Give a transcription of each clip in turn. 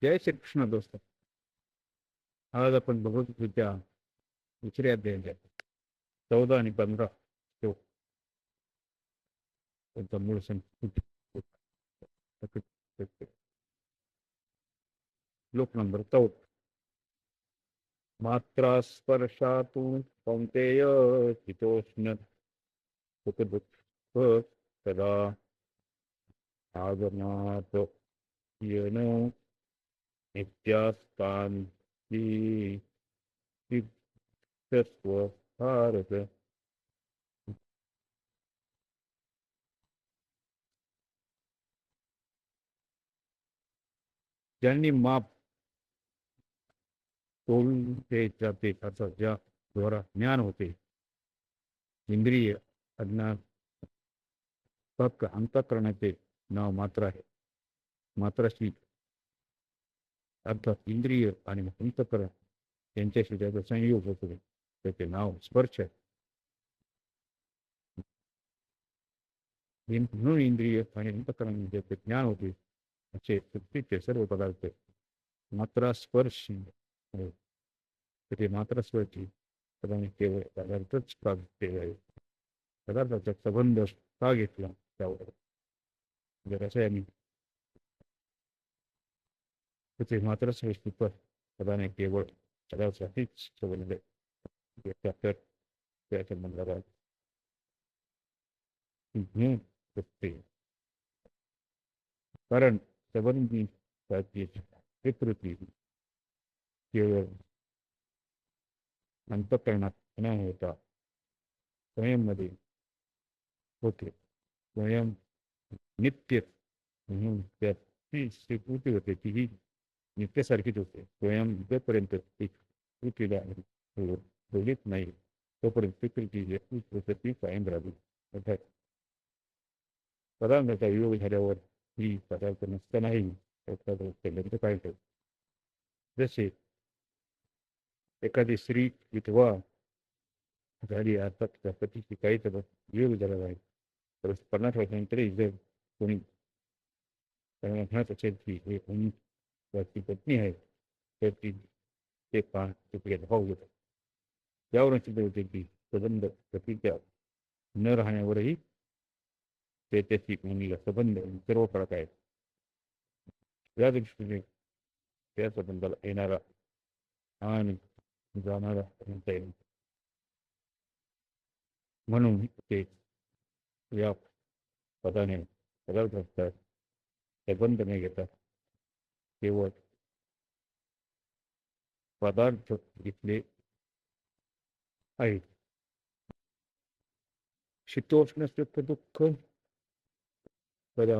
जय श्री कृष्ण दोस्त. आज आपण भगवद्गीतेच्या दुसऱ्या अध्यायाच्या 14 आणि 15 श्लोक त्यांचा मूळ श्लोक नंबर 14. मात्रा स्पर्शातु कौंतेय शीतोष्ण सुखदुःख तदा आगमनात् येन नित्यास्तांती सिद्धस्व भारत. ज्यांनी माप तोडून ते जाते अर्थात ज्या द्वारा ज्ञान होते, इंद्रिय अज्ञान फक्त अंतःकरणाचे नाव मात्र आहे. मात्राशी अर्थात इंद्रिय आणि अंतःकरण यांच्याशी त्याचा संयोग होतो, त्याचे नाव स्पर्श आहे. म्हणून इंद्रिय आणि अंतःकरण ज्याचे ज्ञान होते असे सृष्टीचे सर्व पदार्थ मात्रा स्पर्श आहे. ते मात्रा स्पर्श पदाने केवळ पदार्थच प्राप्त आहे. पदार्थाचा संबंध का घेतला त्यावर जर रसायने त्याचे मात्र स्पर्श पदाने केवळ पदार्थाशीच संबंध घेतला तर त्या संबंधाला घेऊन शकते. कारण संबंधी विकृती केवळ अंतःकरणात न होता स्वयंमध्ये होते. स्वयं नित्य म्हणून त्याची स्वीकृती होते तीही नित्यसारखीच होते. स्वयं जोपर्यंत ती स्वीकृतीला बोलित नाही तोपर्यंत स्वीकृती प्रकृती कायम राहावी. अर्थात पदार्थाचा वियोग झाल्यावर ही पदार्थ नसतानाही त्याचा काय होतं. जसे एखादी स्त्री विधवा झाली अर्थात त्या पतीची काहीच वियोग झाला नाही तर 50 वर्षांतरी जर कोणी त्यांना म्हणत असेल की हे कोणी त्याची पत्नी आहे तर ती ते पान ते भाव घेतात. त्यावरून सिद्ध होते की संबंध पतीच्या न राहण्यावरही ते त्याची म्हणलेला संबंध सर्व फरक आहेत. या दृष्टीने त्या संबंधाला येणारा आणि जाणारा म्हणता येईल. म्हणून ते या पदाने पदार्थ असतात संबंध नाही घेतात. केवळ पदार्थ घेतले आहेत. शीतोष्ण सुख दुःख पदा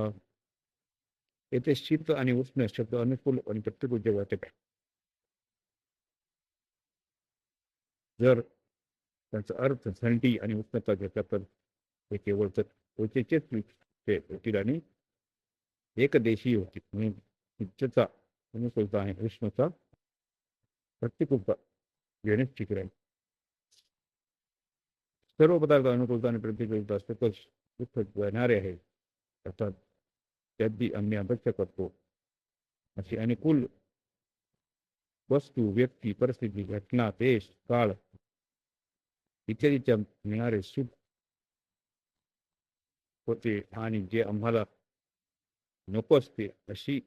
येथे शीत आणि उष्ण शब्द अनुकूल आणि प्रतिकूल वाटत. जर त्याचा अर्थ थंडी आणि उष्णता घेतला तर हे केवळ त्वचेचेच होतील आणि एकदेशीय होती. म्हणून उच्चता अनुकूलता आणि उष्णता प्रतिकूलता घेणेच ठीक राहील. सर्व पदार्थ अनुकूलता आणि प्रतिकूलता सतत दुःख जाणारे आहे. अर्थात त्याची आम्ही अपेक्षा करतो अशी अनुकूल वस्तू व्यक्ती परिस्थिती घटना देश काळ इत्यादीच्या मिळणारे सुख होते आणि जे आम्हाला नको असते अशी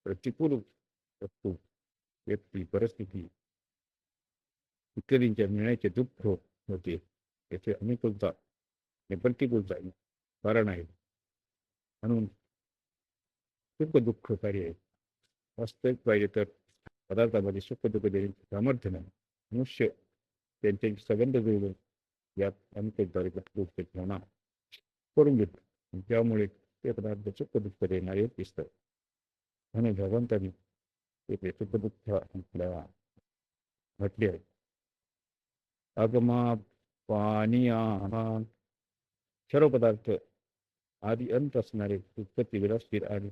प्रतिकूल वस्तू व्यक्ती परिस्थिती इत्यादींच्या मिळण्याचे दुःख होते. याचे अनुकूलता आणि प्रतिकूलता कारण आहे. म्हणून सुख दुःख कार्य आहे. वास्तविक पाहिजे तर पदार्थामध्ये सुख दुःख देण्याचे सामर्थ्य नाही. मनुष्य त्यांचे संबंध जुळवून यात अनुकूलता ठेवणा करून घेतो. त्यामुळे ते पदार्थ सुख दुःख देणारे दिसतात. म्हणून भगवंतांनी ते सुख दुःख आपल्याला म्हटले आहे. आगमा पाणी सर्व पदार्थ आधी अंत असणारे उत्पत्ती विलासशील आणि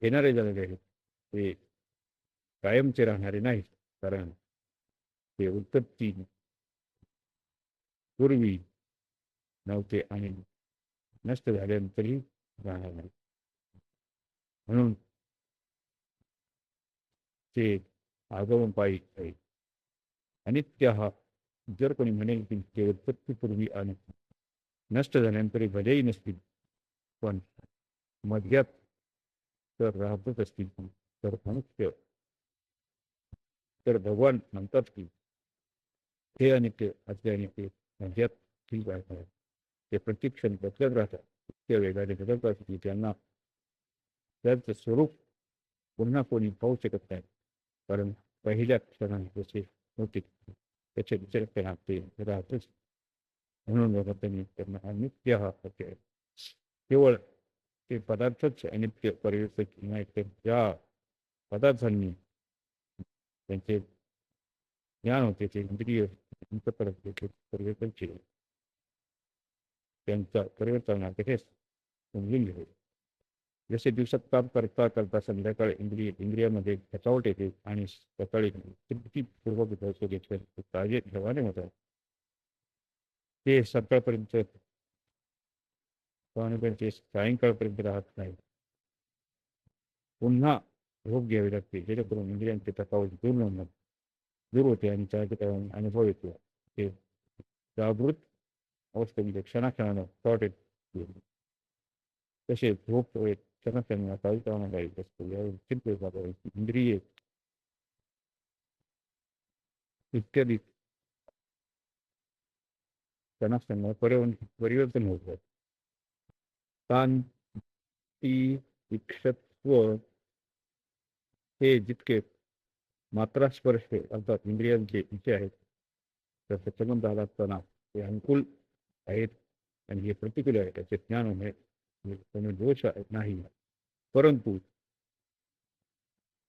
येणारे झालेले आहेत. ते कायमचे राहणारे नाहीत. कारण ते उत्पत्ती पूर्वी नव्हते आणि नष्ट झाल्यानंतरही राहणार नाही. म्हणून ते आगमनपायी आहे. अनित्य हा जर कोणी म्हणेल की ते उत्पत्तीपूर्वी आणि नष्ट झाल्यानंतर भलेही नसतील, पण मध्यात तर राहतच असतील, तर मनुष्य तर भगवान म्हणतात की हे अनित्य असे अनित्य मध्यात ठीक आहे. ते प्रत्यक्षण बदलत राहतात, इतक्या वेगाने बदलतात की त्यांना त्याचं स्वरूप पुन्हा कोणी पाहू शकत नाही. कारण पहिल्या क्षणात जसे होते त्याच्या दुसऱ्या क्षणात ते राहतच. म्हणून बघा त्यांना अनित्य हा सत्य आहे. केवळ ते पदार्थच अनित्य परिवर्तक नाही, तर ज्या पदार्थांनी त्यांचे ज्ञान होते ते इंद्रिय अंतःकरण परिवर्तन केले, त्यांचा परिवर्तनाकडे समजून घेतले. जसे दिवसात काम करता करता संध्याकाळी इंद्रियामध्ये थकावट येते आणि सकाळी तृप्तीपूर्वक झोप घेतले ताजे ठेवाने होतात. ते सकाळपर्यंत ते सायंकाळपर्यंत राहत नाही. पुन्हा झोप घ्यावी लागते, जेणेकरून इंद्रियांचे थकावट दूर होते आणि त्याचा अनुभव येतो. ते जागृत अवस्थेमध्ये क्षणाक्षणानं थॉट येते. तसे झोप क्षणाक्षणाला ताजतवाना जायचं असतो. या चिंतेचा इंद्रिये इत्यादी क्षणाक्षणाला परिवर्तन होतात. कांती इक्षत्व हे जितके मात्रा स्पर्श अर्थात इंद्रियांचे विषय आहेत, तर त्याच्यामध्ये झाला असताना ते अनुकूल आहेत आणि हे प्रतिकूल आहे त्याचे ज्ञान होणे कोणी दोष नाही. परंतु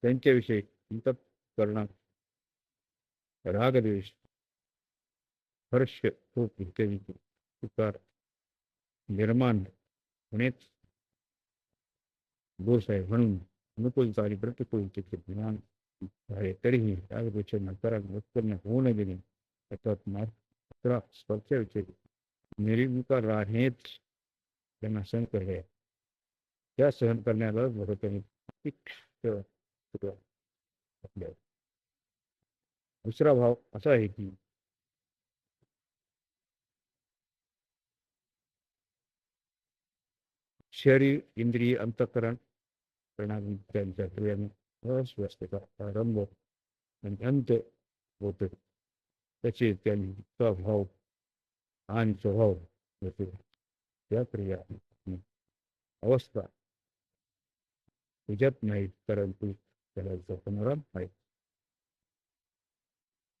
त्यांच्याविषयी अंतःकरणात रागद्वेष हर्ष शोक इत्यादी विकार निर्माण होणेच दोष आहे. म्हणून अनुकूलता आणि प्रतिकूलतेचे ज्ञान आहे तरीही त्यापेक्षा नकारात्मक उत्पन्न होऊ न देणे, अर्थात मात्र स्पर्शाविषयी निर्विकार राहणेच त्यांना सहन करणे. त्या सहन करण्याला भगवतांनी दुसरा भाव असा आहे की शरीर इंद्रिय अंतःकरण प्रणाली त्यांच्या क्रियाने अस्वस्थता आरंभ आणि अंत होतो. त्याचे त्यांनी स्वभाव आणि स्वभाव होते. त्या क्रिया अवस्था तुझ्यात नाहीत, परंतु त्याला पुनराम आहे,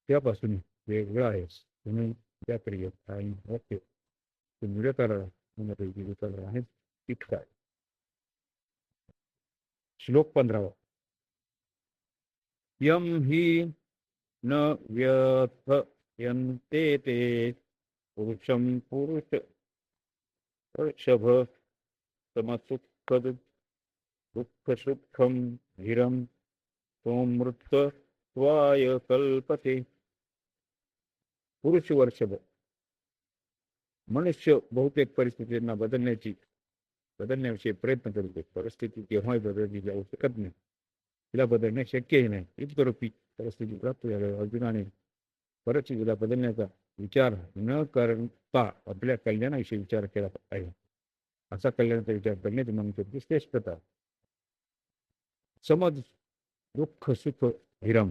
त्यापासून वेगळा आहेस म्हणून त्या क्रियेत आणि वाक्य निरकर आहे तितका आहे. श्लोक 15. यम ही न व्यथयन्ते ते पुरुषम पुरुष ऋषभ समसुखद दुःख सुखम धीरम सोमृत स्वाय कल्पते. पुरुष वर्षभ मनुष्य बहुतेक परिस्थितींना बदलण्याविषयी प्रयत्न करतो. परिस्थिती केव्हाही बदलली जाऊ शकत नाही, तिला बदलणे शक्यही नाही. इतकरूपी परिस्थिती प्राप्त झाल्यावर अर्जुनाने परिस्थितीला बदलण्याचा विचार न करता आपल्या कल्याणाविषयी विचार केला पाहिजे. असा कल्याणाचा विचार करण्याची मनुष्याची श्रेष्ठता. समज दुःख सुख हिरम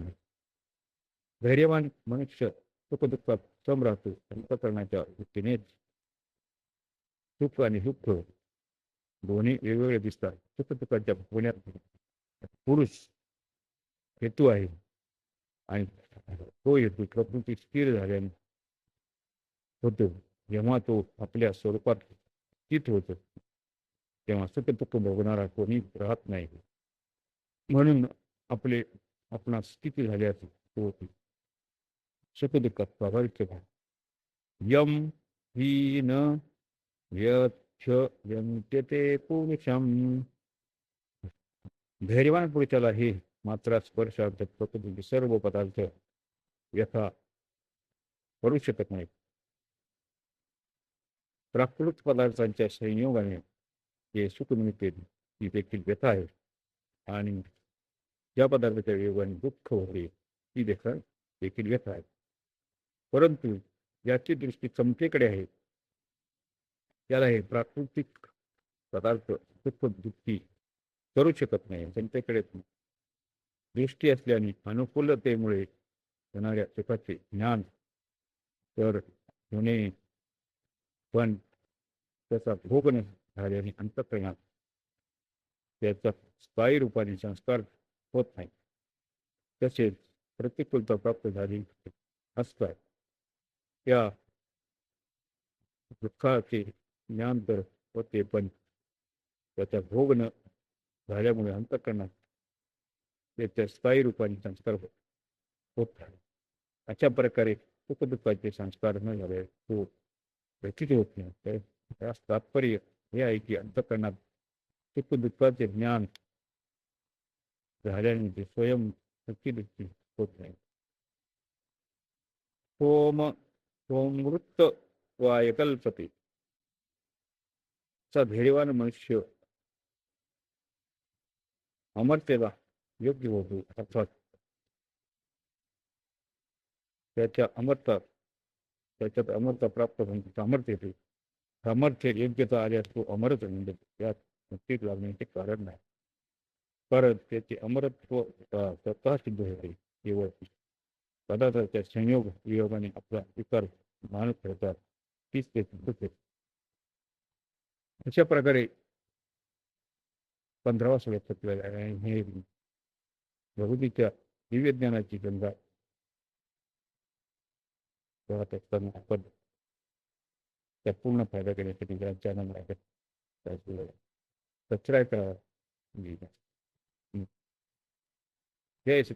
धैर्यवान मनुष्य सुखदुःखात सम राहतो. अंतःकरणाच्या दृष्टीनेच सुख आणि दुःख दोन्ही वेगवेगळे दिसतात. सुखदुःखाच्या पुण्यात पुरुष हेतू आहे आणि तो हेतू प्रकृती स्थिर झाल्याने होतो. जेव्हा तो आपल्या स्वरूपात स्थित होतो तेव्हा सुखदुःख भोगणारा कोणी राहत नाही. म्हणून आपणा स्थिती झाल्यास तो सुखदुःखात स्वाभाविक यम ही न व्यथयन्ते पुरुषम. धैर्यवान पुरुषाला हे मात्रा स्पर्श प्रकृतीचे सर्व पदार्थ व्यथा करू शकत नाहीत. प्राकृत पदार्थांच्या संयोगाने हे सुख मिळते ती देखील व्यथा आहे आणि ज्या पदार्थाच्या योगाने दुःख होते ती देखील व्यथा आहे. परंतु ज्याची दृष्टी समतेकडे आहे त्याला हे प्राकृतिक पदार्थ सुख दुःखी करू शकत नाही. समतेकडे दृष्टी असल्याने अनुकूलतेमुळे होणाऱ्या सुखाचे ज्ञान तर होणे, पण त्याचा भोग न झाल्याने अंतःकरणात त्याचा स्थायी रूपाने संस्कार होत नाही. तसेच प्रतिकूलता प्राप्त झाली असतात त्या दुःखाचे ज्ञान तर होते, पण त्याचा भोग न झाल्यामुळे अंतःकरणात त्याच्या स्थायी रूपाने संस्कार होत नाही. अशा प्रकारे सुखदुःखाचे संस्कार न झाले तो व्यथित होत नाही. तर यास तात्पर्य हे आहे की अंतःकरणात सुखदुःखाचे ज्ञान झाल्याने ते स्वयं व्यक्तिदृष्टी होत नाही. सोमृत वायकल्पते चा धैर्यवान मनुष्य अमरतेला योग्य होतो, अर्थात त्याच्यात अमरता प्राप्त होऊन सामर्थ्य येते. सामर्थ्य योग्यता आल्यास तो अमरच म्हणजे त्यात मुक्तीत लागण्याचे कारण नाही. कारण त्याचे अमरत्व स्वतः सिद्ध होते. केवळ पदार्थाच्या संयोग वियोगाने आपला विकार मान ठेवतात तीच ते सिद्ध होते. अशा प्रकारे 15वा श्लोक संपलेला आहे. हे भगवतीच्या दिव्य ज्ञानाची गंगा वाहत असताना आपण त्या पूर्ण फायदा घेण्यासाठी चॅनल आहे सबस्क्राईब करा. जय श्री